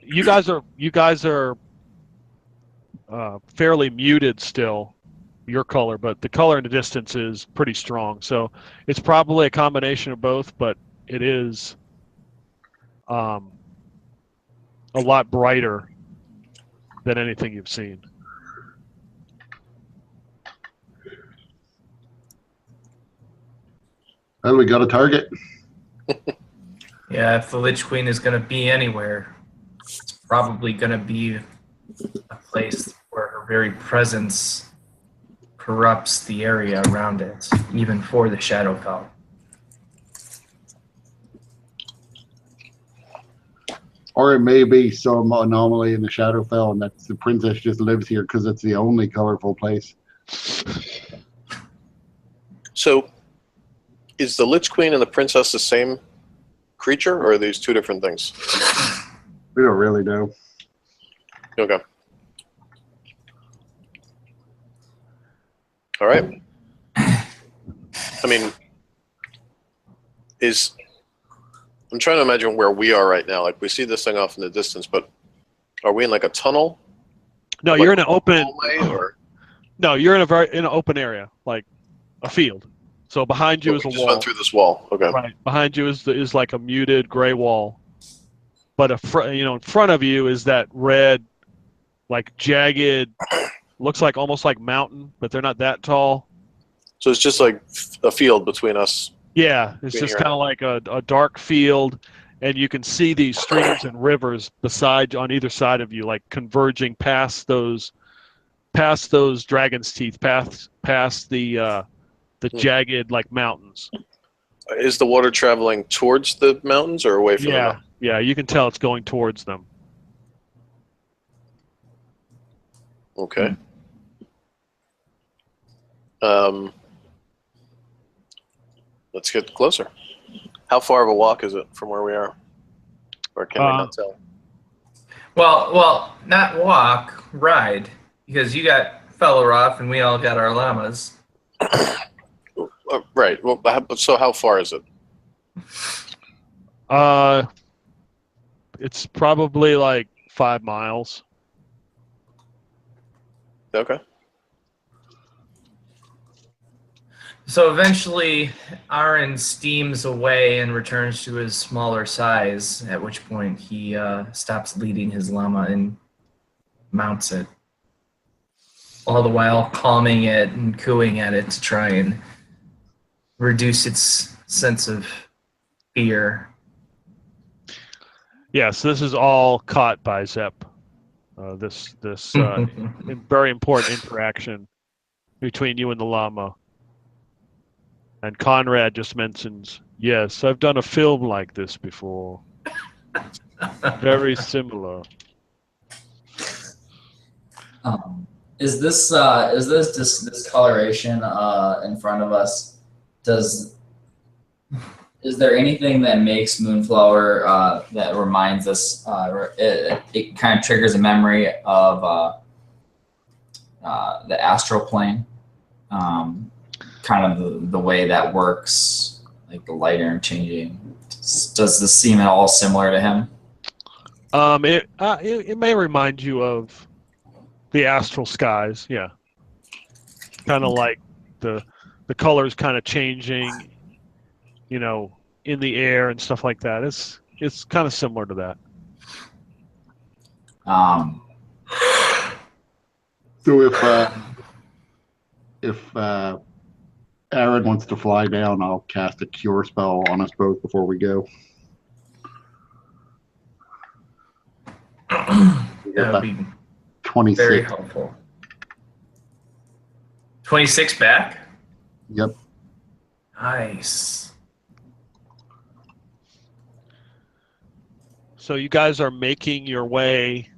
You guys are fairly muted still, your color, but the color in the distance is pretty strong. So it's probably a combination of both, but it is a lot brighter than anything you've seen. Well, we got a target. Yeah, if the Lich Queen is going to be anywhere, it's probably going to be a place where her very presence corrupts the area around it, even for the Shadowfell. Or it may be some anomaly in the Shadowfell, and that the princess just lives here because it's the only colorful place. So, is the Lich Queen and the princess the same creature, or are these two different things? We don't really know. Okay. All right. I mean, I'm trying to imagine where we are right now. Like, we see this thing off in the distance, but are we in like a tunnel? No, like you're in an open. hallway, or? No, you're in an open area, like a field. So behind you is a just wall. went through this wall. Okay. Right. Behind you is like a muted gray wall, but in front of you is that red, like jagged, looks like almost like mountain, but they're not that tall. So it's just like a field between us. Yeah, it's just kind of like a dark field, and you can see these streams and rivers on either side of you, like converging past those dragon's teeth, past the jagged like mountains. Is the water traveling towards the mountains or away from them? Yeah, you can tell it's going towards them. Okay. Let's get closer. How far of a walk is it from where we are? Or can we not tell? Well, not walk, ride, because you got Felaroff and we all got our llamas. Right. Well, so how far is it? It's probably like 5 miles. Okay. So eventually, Aaron steams away and returns to his smaller size, at which point he stops leading his llama and mounts it, all the while calming it and cooing at it to try and reduce its sense of fear. Yes, this is all caught by Zep. This very important interaction between you and the llama. And Conrad just mentions, yes, I've done a film like this before. Very similar. Is this discoloration in front of us? Is there anything that makes Moonflower that reminds us? It kind of triggers a memory of the astral plane. Kind of the way that works, like the light interchanging. Does this seem at all similar to him? It may remind you of the astral skies, yeah. Kind of like the colors kind of changing, you know, in the air and stuff like that. It's kind of similar to that. So if Aaron wants to fly down, I'll cast a cure spell on us both before we go. That would be 26. very helpful. 26 back? Yep. Nice. So you guys are making your way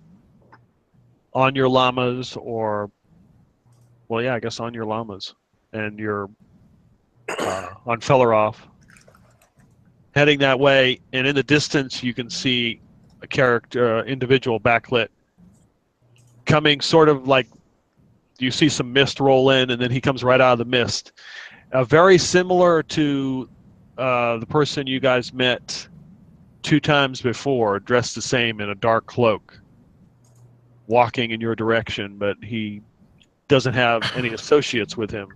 on your llamas, or, well, yeah, I guess on your llamas, and you're on Felaroff, heading that way, and in the distance you can see a character, individual backlit, coming sort of like, you see some mist roll in, and then he comes right out of the mist. Very similar to the person you guys met 2 times before, dressed the same in a dark cloak, walking in your direction, but he doesn't have any associates with him.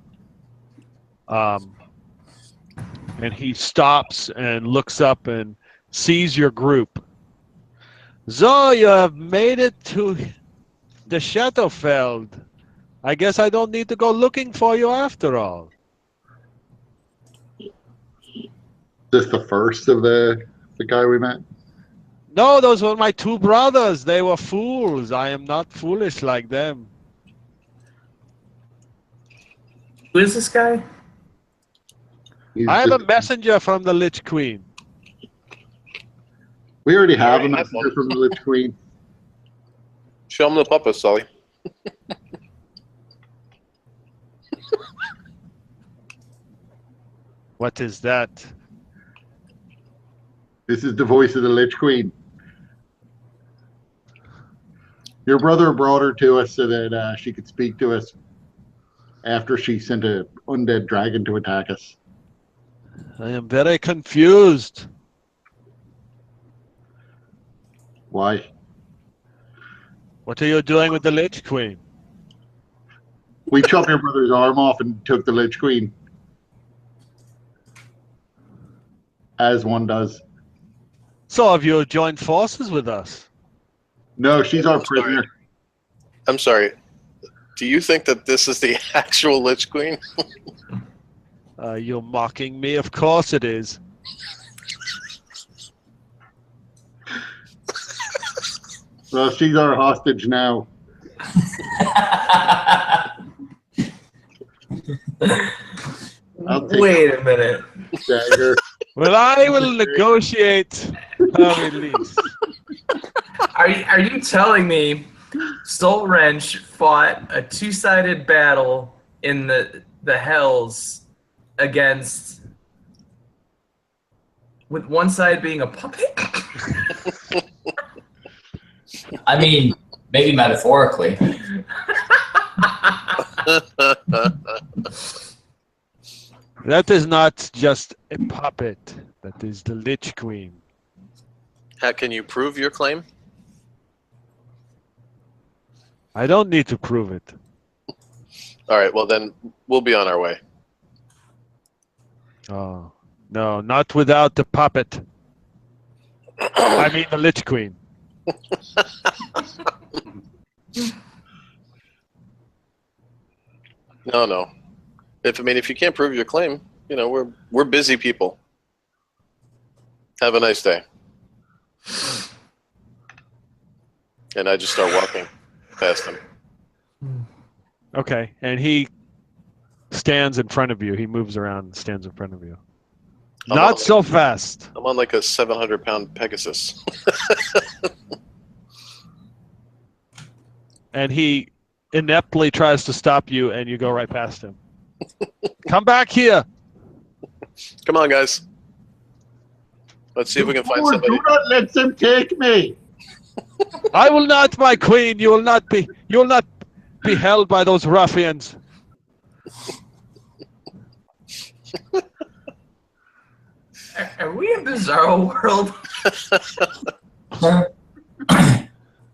And he stops and looks up and sees your group. So you have made it to the Shadowfeld. I guess I don't need to go looking for you after all. Is this the first of the guy we met? No, those were my 2 brothers. They were fools. I am not foolish like them. Who is this guy? I am a messenger from the Lich Queen. We already have a messenger from the Lich Queen. Show him the puppet, Sully. What is that? This is the voice of the Lich Queen. Your brother brought her to us so that she could speak to us after she sent an undead dragon to attack us. I am very confused. Why? What are you doing with the Lich Queen? We chopped your brother's arm off and took the Lich Queen. As one does. So have you joined forces with us? No, she's our prisoner. I'm sorry. Do you think that this is the actual Lich Queen? You're mocking me? Of course it is. Well, she's our hostage now. Wait a minute. Dagger. Well, I will negotiate her release. Are you telling me Soul Wrench fought a two-sided battle in the Hells against, with one side being a puppet? I mean, maybe metaphorically. That is not just a puppet. That is the Lich Queen. How can you prove your claim? I don't need to prove it. All right, well then we'll be on our way. Oh, no, not without the puppet. I mean the Lich Queen. No. If you can't prove your claim, we're busy people. Have a nice day. And I just start walking past him. Okay, and he stands in front of you. He moves around and stands in front of you. Not so fast. I'm on like a 700-pound Pegasus. And he ineptly tries to stop you, and you go right past him. Come back here. Come on, guys. Let's see if we can find somebody. Do not let them take me. I will not, my queen. You will not be held by those ruffians. Are we in Bizarro World? Sir,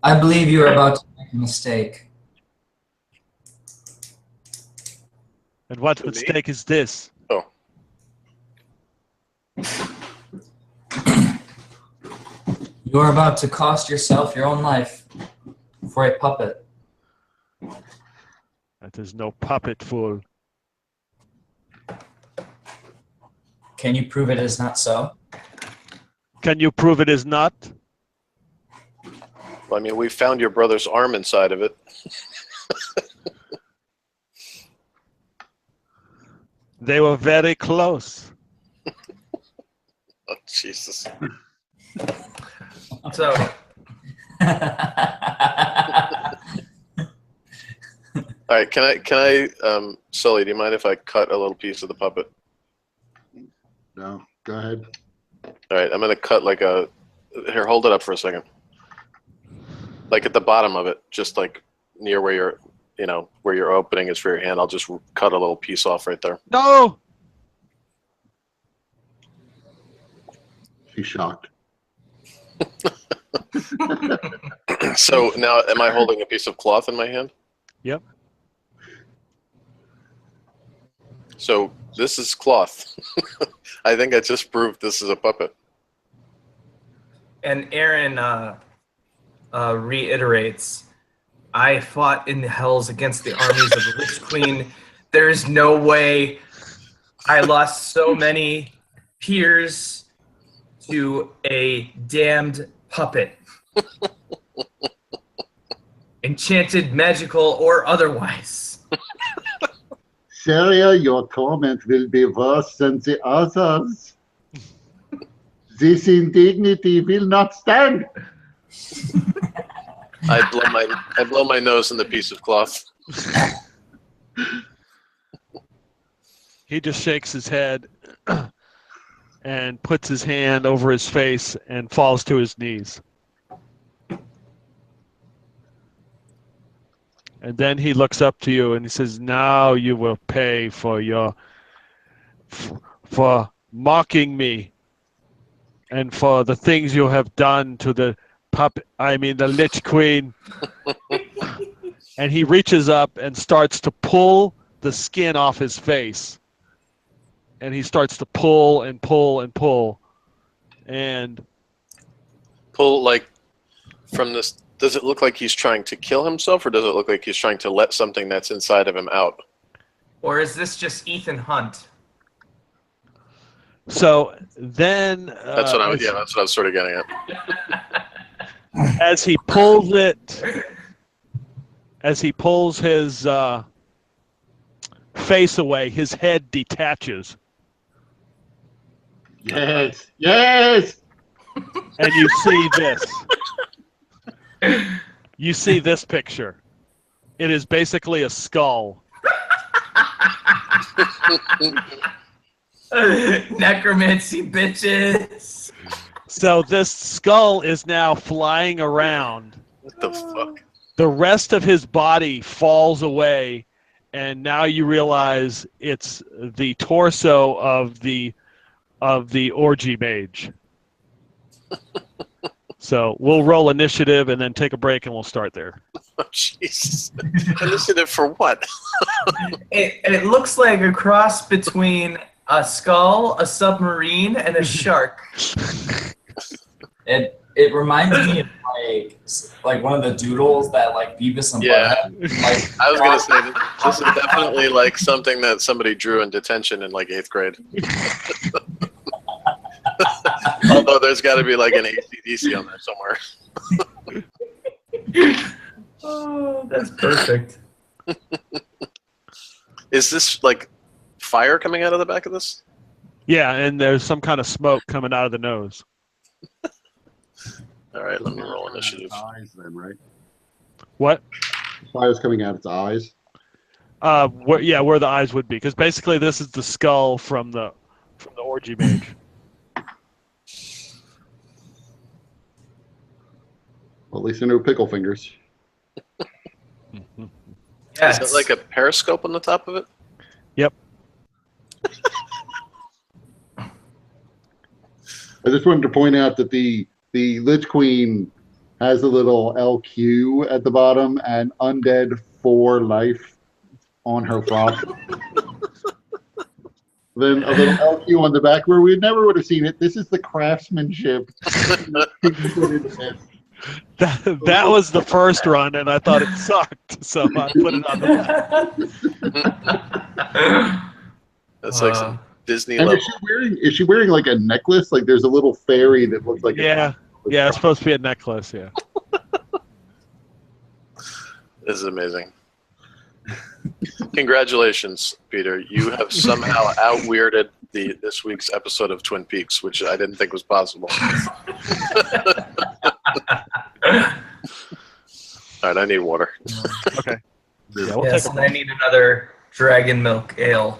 I believe you are about to make a mistake. And what To me? mistake is this? Oh, You are about to cost yourself your own life for a puppet. That is no puppet, fool. Can you prove it is not so? Can you prove it is not? well, we found your brother's arm inside of it. They were very close. Oh, Jesus. So, All right, can I, Sully, do you mind if I cut a little piece of the puppet? No, go ahead. All right, I'm going to cut here, hold it up for a second. Like at the bottom of it, just like near where where your opening is for your hand, I'll just cut a little piece off right there. No! She's shocked. So now, am I holding a piece of cloth in my hand? Yep. So this is cloth. I think I just proved this is a puppet. and Aaron reiterates, I fought in the Hells against the armies of the Lich Queen. There's no way I lost so many peers to a damned puppet. Enchanted, magical, or otherwise. Syria, your torment will be worse than the others. This indignity will not stand. I blow my nose in the piece of cloth. He just shakes his head and puts his hand over his face and falls to his knees. And then he looks up to you and he says, "Now you will pay for for mocking me and for the things you have done to the the Lich Queen." And he reaches up and starts to pull the skin off his face. And he starts to pull and pull and pull. And Pull like from this. Does it look like he's trying to kill himself, or does it look like he's trying to let something that's inside of him out? Or is this just Ethan Hunt? so then That's what I was. Yeah, that's what I was sort of getting at. as he pulls it, as he pulls his face away, his head detaches. Yes. Yes. And you see this. You see this picture. It is basically a skull. Necromancy, bitches. So this skull is now flying around. What the fuck? The rest of his body falls away, and now you realize it's the torso of the Orge Mage. So we'll roll initiative and then take a break, and we'll start there. Oh, Jesus. Initiative for what? It looks like a cross between a skull, a submarine, and a shark. It reminds me of like one of the doodles that like Beavis and Butthead. Like, I was gonna say this is definitely like something that somebody drew in detention in like 8th grade. Although there's got to be like an AC/DC on there somewhere. Oh, that's perfect. Is this like fire coming out of the back of this? Yeah, and there's some kind of smoke coming out of the nose. All right, let me roll initiative. Eyes, then, right? What? Fire's coming out its eyes. Where the eyes would be, because basically this is the skull from the Orge Mage. Well, at least there are no pickle fingers. Yes. Is it like a periscope on the top of it? Yep. I just wanted to point out that the Lich Queen has a little LQ at the bottom and undead for life on her frock. Then a little LQ on the back where we never would have seen it. This is the craftsmanship. That was the first run, and I thought it sucked, so I put it on the back. That's like some Disney And level. is she wearing like a necklace? Like there's a little fairy that looks like Yeah, it's supposed to be a necklace, yeah. This is amazing. Congratulations, Peter. You have somehow out-weirded this week's episode of Twin Peaks, which I didn't think was possible. All right, I need water. Okay. Yeah, we'll Yes, take a and I need another dragon milk ale.